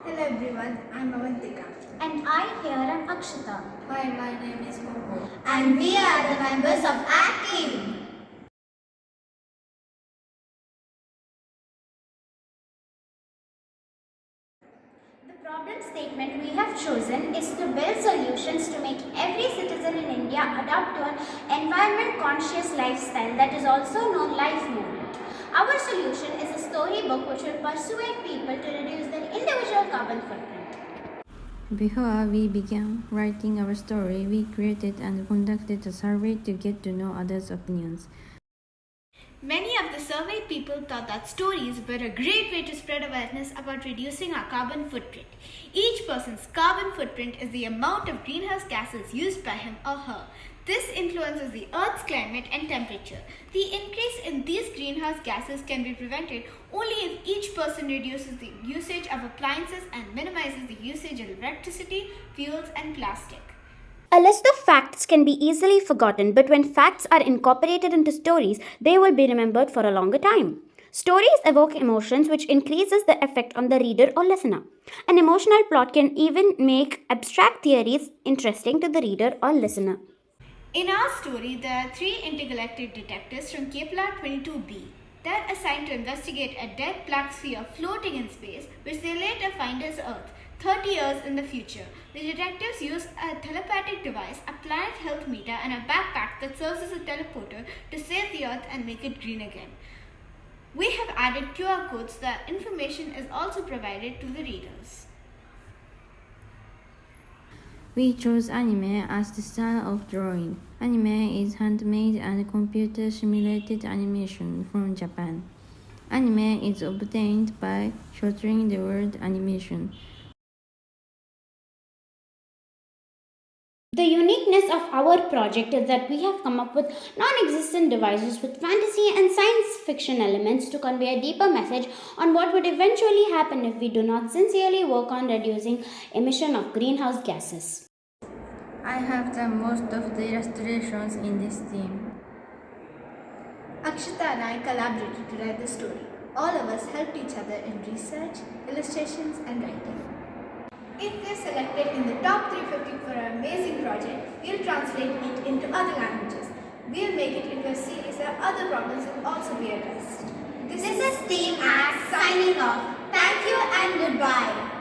Hello everyone, I'm Avantika. And I here am Akshita. Hi, my name is Coco. And we are the members of ACT team. The problem statement we have chosen is to build solutions to make every citizen in India adopt to an environment conscious lifestyle that is also known life movement. Our solution is a storybook which will persuade people to reduce their individual carbon footprint. Before we began writing our story, we created and conducted a survey to get to know others' opinions. Many of the surveyed people thought that stories were a great way to spread awareness about reducing our carbon footprint. Each person's carbon footprint is the amount of greenhouse gases used by him or her. This influences the Earth's climate and temperature. The increase in these greenhouse gases can be prevented only if each person reduces the usage of appliances and minimizes the usage of electricity, fuels, and plastic. A list of facts can be easily forgotten, but when facts are incorporated into stories, they will be remembered for a longer time. Stories evoke emotions, which increases the effect on the reader or listener. An emotional plot can even make abstract theories interesting to the reader or listener. In our story, there are three intergalactic detectives from Kepler 22b. They are assigned to investigate a dead black sphere floating in space, which they later find is Earth, 30 years in the future. The detectives use a telepathic device, a planet health meter, and a backpack that serves as a teleporter to save the Earth and make it green again. We have added QR codes so that information is also provided to the readers. We chose anime as the style of drawing. Anime is handmade and computer simulated animation from Japan. Anime is obtained by shortening the word animation. The uniqueness of our project is that we have come up with non-existent devices with fantasy and science fiction elements to convey a deeper message on what would eventually happen if we do not sincerely work on reducing emission of greenhouse gases. I have done most of the illustrations in this team. Akshita and I collaborated to write the story. All of us helped each other in research, illustrations, and writing. If we're selected in the top 350 for our amazing project, we'll translate it into other languages. We'll make it into a series where other problems will also be addressed. This is Team ACT signing off. Thank you and goodbye.